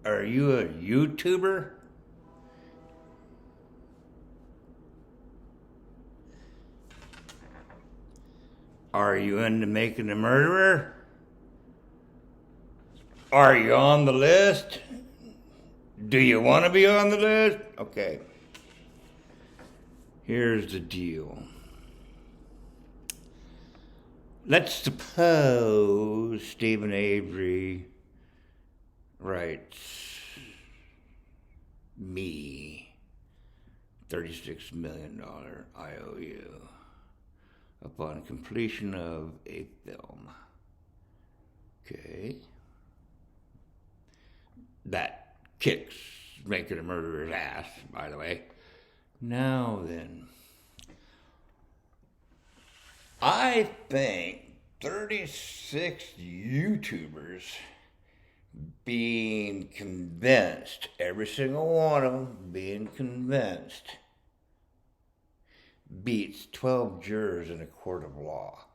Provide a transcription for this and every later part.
Are you a YouTuber? Are you into making a murderer? Are you on the list? Do you want to be on the list? Okay. Here's the deal. Let's suppose Stephen Avery writes me $36 million IOU upon completion of a film. Okay. That kicks making a murderer's ass, by the way. Now then, I think 36 YouTubers being convinced, every single one of them being convinced, beats 12 jurors in a court of law.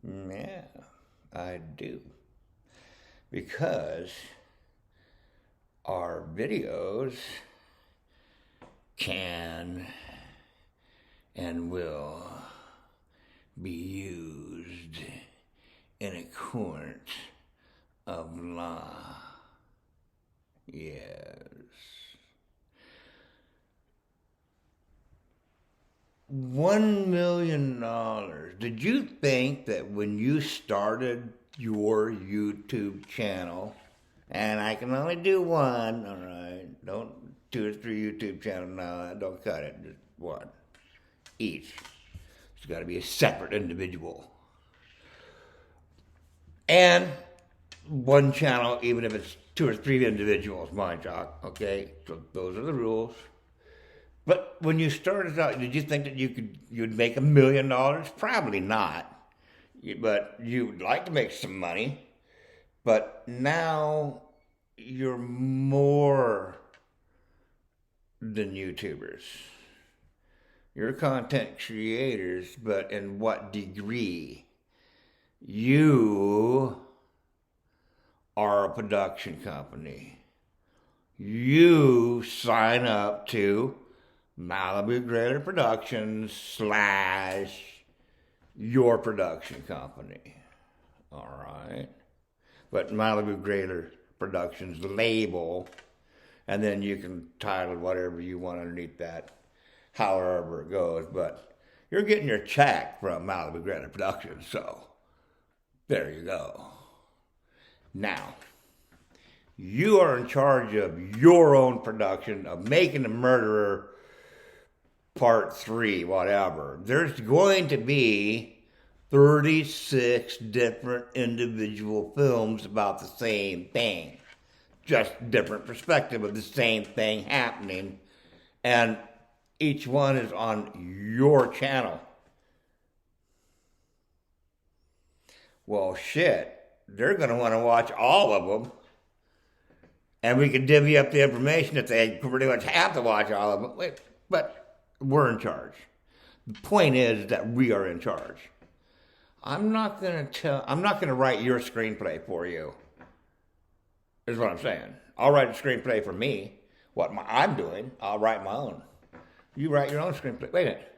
Yeah, I do. Because our videos can and will be used in a court of law. Yes. $1 million. Did you think that when you started your YouTube channel, and I can only do one, all right, don't 2 or 3 YouTube channels, no, don't cut it, just one each. It's got to be a separate individual. And one channel, even if it's 2 or 3 individuals, mind Jock, okay? So those are the rules. But when you started out, did you think that you'd make $1 million? Probably not. But you'd like to make some money. But now you're more than YouTubers. You're content creators, but in what degree? You are a production company. You sign up to Malibu Grailer Productions / your production company. All right. But Malibu Grailer Productions, the label, and then you can title whatever you want underneath that, however it goes. But you're getting your check from Malibu Grailer Productions, so there you go. Now, you are in charge of your own production of Making a Murderer Part 3, whatever. There's going to be 36 different individual films about the same thing. Just different perspective of the same thing happening. And each one is on your channel. Well, shit. They're going to want to watch all of them. And we can divvy up the information if they pretty much have to watch all of them. But we're in charge. The point is that we are in charge. I'm not going to write your screenplay for you. Is what I'm saying. I'll write a screenplay for me. I'm doing, I'll write my own. You write your own screenplay. Wait a minute.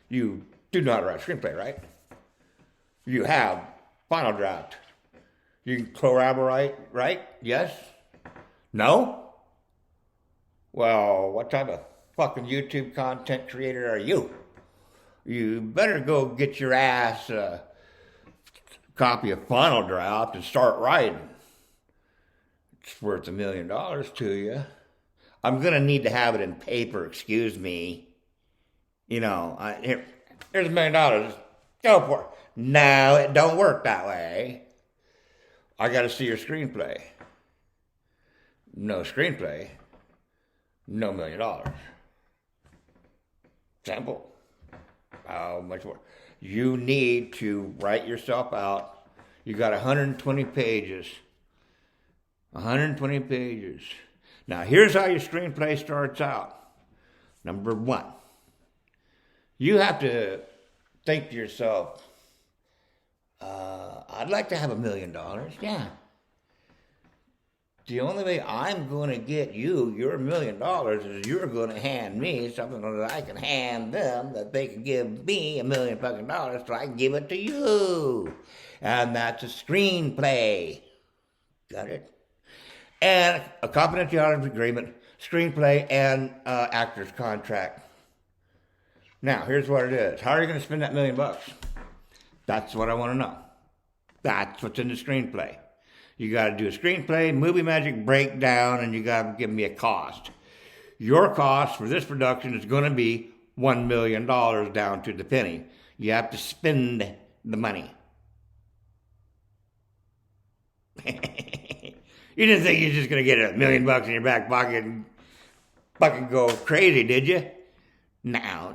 You do not write a screenplay, right? You have Final Draft. You can collaborate, right? Yes? No? Well, what type of fucking YouTube content creator are you? You better go get your ass a copy of Final Draft and start writing. It's worth $1 million to you. I'm going to need to have it in paper, excuse me. You know, here's $1 million. Go for it. No, it don't work that way. I got to see your screenplay. No screenplay, no $1 million. Simple. How much more? You need to write yourself out. You got 120 pages. 120 pages. Now, here's how your screenplay starts out. Number 1, you have to think to yourself, I'd like to have $1 million. Yeah. the only way I'm going to get you your $1 million is you're going to hand me something that I can hand them, that they can give me $1 million fucking dollars so I can give it to you. And that's a screenplay. Got it? And a confidentiality agreement, screenplay, and actor's contract. Now, here's what it is. How are you going to spend that $1 million? That's what I want to know. That's what's in the screenplay. You got to do a screenplay, movie magic breakdown, and you got to give me a cost. Your cost for this production is going to be $1 million down to the penny. You have to spend the money. You didn't think you were just going to get $1 million in your back pocket and fucking go crazy, did you? No.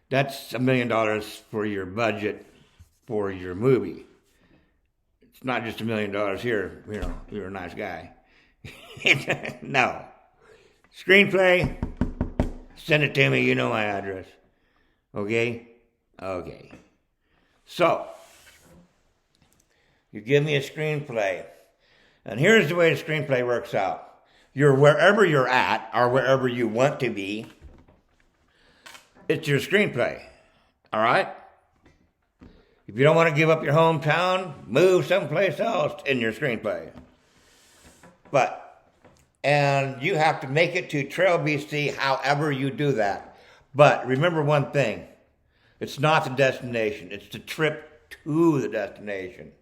That's $1 million for your budget for your movie. It's not just $1 million here, you know, you're a nice guy. No. Screenplay, send it to me, you know my address. Okay? Okay. So, you give me a screenplay, and here's the way the screenplay works out. You're wherever you're at, or wherever you want to be, it's your screenplay. All right? If you don't want to give up your hometown, move someplace else in your screenplay. And you have to make it to Trail BC however you do that. But remember one thing. It's not the destination. It's the trip to the destination.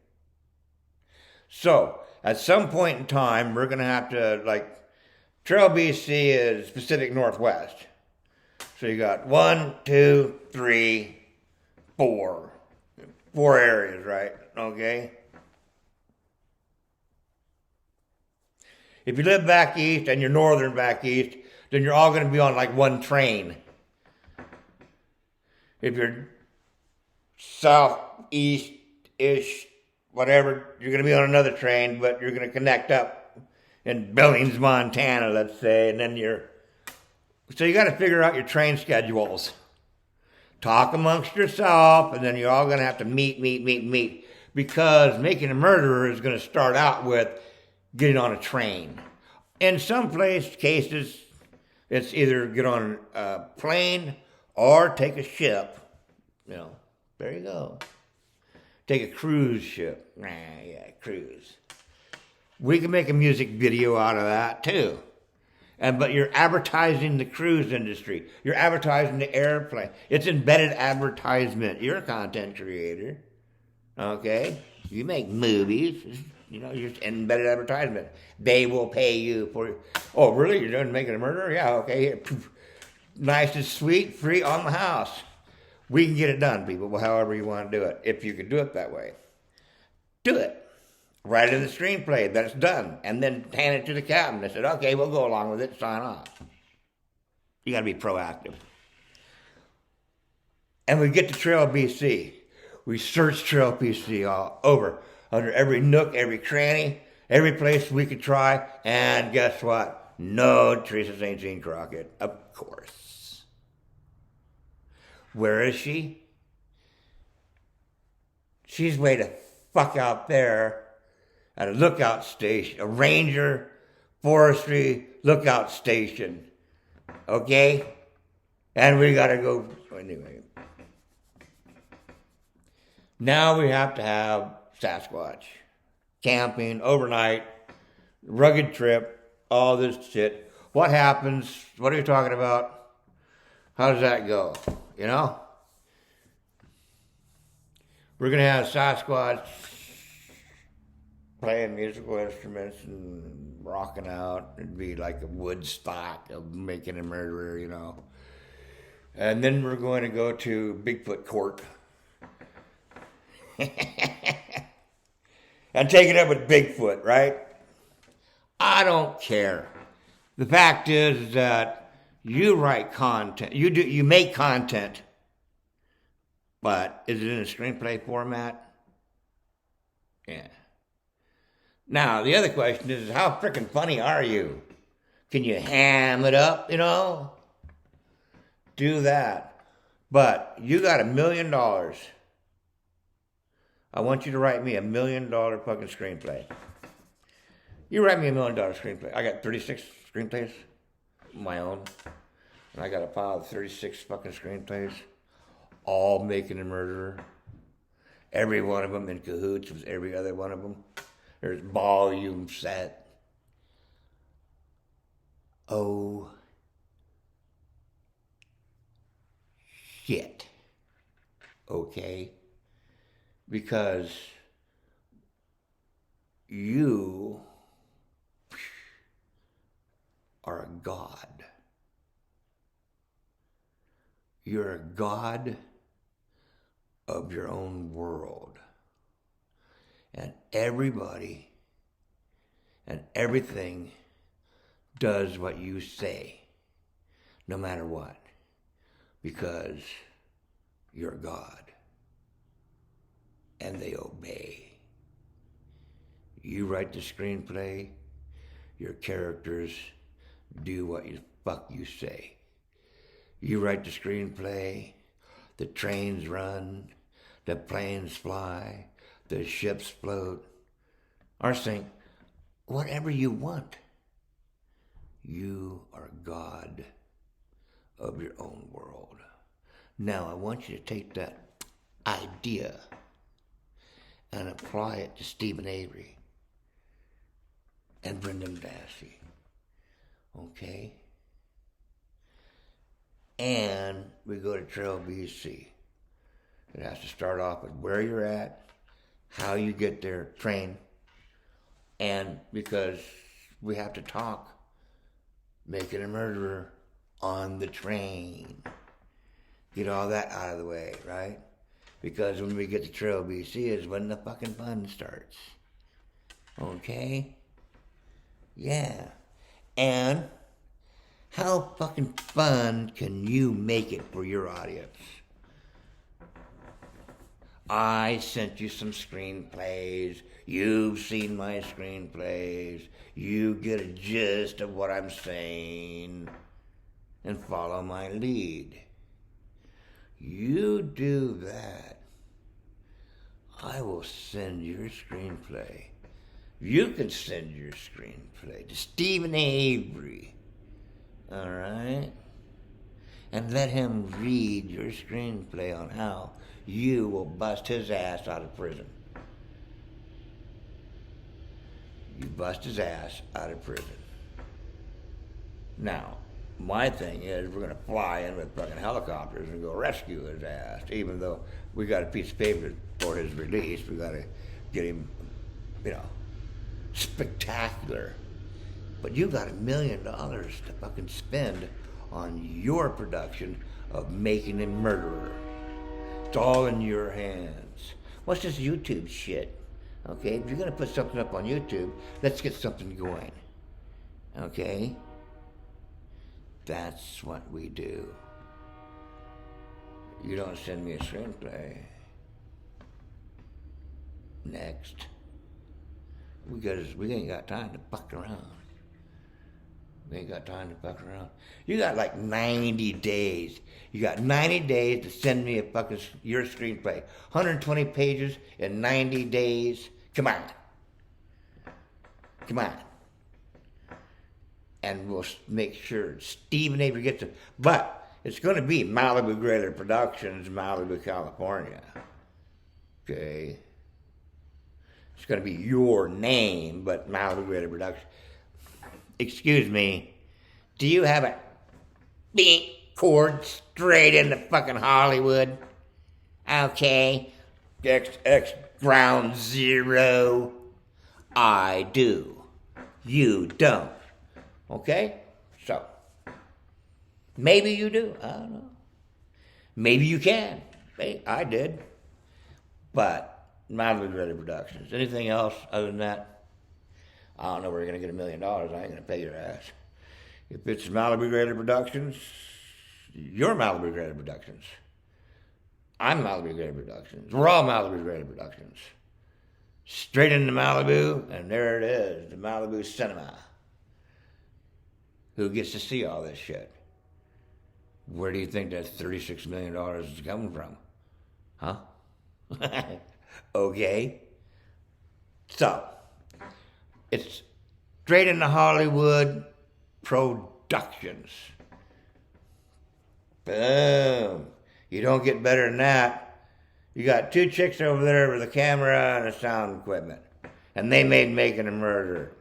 So, at some point in time, we're going to have to, Trail BC is Pacific Northwest. So you got 1, 2, 3, 4. 4 areas, right? Okay? If you live back east and you're northern back east, then you're all going to be on one train. If you're southeast-ish, whatever, you're going to be on another train, but you're going to connect up in Billings, Montana, let's say, and then so you got to figure out your train schedules. Talk amongst yourself, and then you're all going to have to meet. Because Making a Murderer is going to start out with getting on a train. In some cases, it's either get on a plane or take a ship. You know, there you go. Take a cruise ship. Cruise. We can make a music video out of that, too. But you're advertising the cruise industry. You're advertising the airplane. It's embedded advertisement. You're a content creator. Okay? You make movies. You know, you're embedded advertisement. They will pay you for... Oh, really? You're doing Making a Murderer? Yeah, okay. Here. Nice and sweet, free on the house. We can get it done, people, however you want to do it. If you can do it that way. Do it. Write it in the screenplay that it's done, and then hand it to the captain. They said, okay, we'll go along with it, sign off. You got to be proactive. And we get to Trail BC. We search Trail BC all over, under every nook, every cranny, every place we could try, and guess what? No Teresa St. Jean Crockett, of course. Where is she? She's way the fuck out there. At a lookout station, a ranger, forestry lookout station. Okay? And we gotta go, anyway. Now we have to have Sasquatch. Camping, overnight, rugged trip, all this shit. What happens? What are you talking about? How does that go? You know? We're gonna have Sasquatch playing musical instruments and rocking out. It'd be like a Woodstock of Making a Murderer, you know. And then we're going to go to Bigfoot Court. And take it up with Bigfoot, right? I don't care. The fact is that you write content. You make content. But is it in a screenplay format? Yeah. Now, the other question is, how freaking funny are you? Can you ham it up, you know? Do that. But you got $1 million. I want you to write me $1 million fucking screenplay. You write me $1 million screenplay. I got 36 screenplays, my own. And I got a pile of 36 fucking screenplays, all making a murderer. Every one of them in cahoots with every other one of them. There's volume set. Oh, shit. Okay? Because you are a god. You're a god of your own world. And everybody and everything does what you say, no matter what, because you're God. And they obey. You write the screenplay, your characters do what the fuck you say. You write the screenplay, the trains run, the planes fly, the ships float, or sink, whatever you want. You are God of your own world. Now I want you to take that idea and apply it to Stephen Avery and Brendan Dassey. Okay? And we go to Trail BC. It has to start off with where you're at, how you get there, train, and because we have to talk, making a murderer on the train. Get all that out of the way, right? Because when we get to Trail BC is when the fucking fun starts. Okay? Yeah. And how fucking fun can you make it for your audience? I sent you some screenplays. You've seen my screenplays. You get a gist of what I'm saying and follow my lead. You do that, I will send your screenplay. You can send your screenplay to Stephen Avery, all right? And let him read your screenplay on how you will bust his ass out of prison. You bust his ass out of prison. Now, my thing is we're going to fly in with fucking helicopters and go rescue his ass, even though we got a piece of paper for his release. We got to get him, spectacular. But you got $1 million to fucking spend on your production of making a murderer. It's all in your hands. What's this YouTube shit? Okay, if you're going to put something up on YouTube, let's get something going. Okay? That's what we do. You don't send me a screenplay. Next. We ain't got time to fuck around. We ain't got time to fuck around. You got like 90 days. You got 90 days to send me your screenplay. 120 pages in 90 days. Come on. Come on. And we'll make sure Stephen Avery gets it. But it's going to be Malibu Greater Productions, Malibu, California. Okay? It's going to be your name, but Malibu Greater Productions. Excuse me, do you have a beat cord straight into fucking Hollywood? Okay. XX Ground Zero. I do. You don't. Okay? So, maybe you do. I don't know. Maybe you can. Hey, I did. But, Malibu Greater Productions. Anything else other than that? I don't know where you're going to get $1 million. I ain't going to pay your ass. If it's Malibu Greater Productions, you're Malibu Greater Productions. I'm Malibu Greater Productions. We're all Malibu Greater Productions. Straight into Malibu, and there it is, the Malibu Cinema. Who gets to see all this shit? Where do you think that $36 million is coming from? Huh? Okay. So, it's straight into Hollywood Productions. Boom. You don't get better than that. You got 2 chicks over there with a camera and a sound equipment. And they made Making a Murder.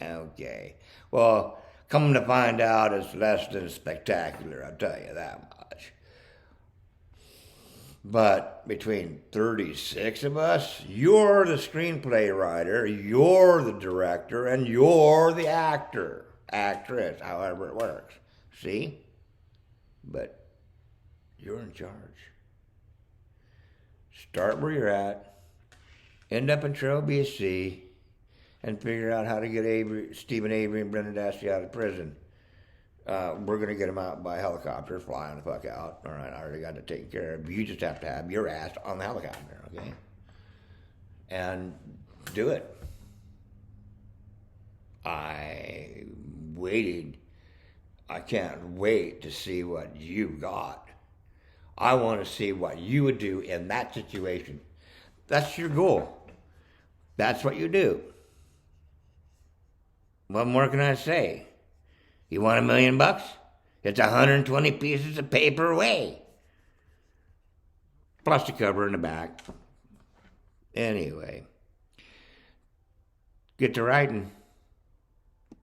Okay. Well, come to find out, it's less than spectacular, I'll tell you that much. But between 36 of us, you're the screenplay writer, you're the director, and you're the actor, actress, however it works. See? But you're in charge. Start where you're at, end up in Trail, BC, and figure out how to get Stephen Avery and Brendan Dassey out of prison. We're going to get them out by helicopter, flying the fuck out. All right, I already got it taken care of. You just have to have your ass on the helicopter, okay? And do it. I waited. I can't wait to see what you got. I want to see what you would do in that situation. That's your goal. That's what you do. What more can I say? You want $1 million? It's 120 pieces of paper away. Plus the cover in the back. Anyway, get to writing.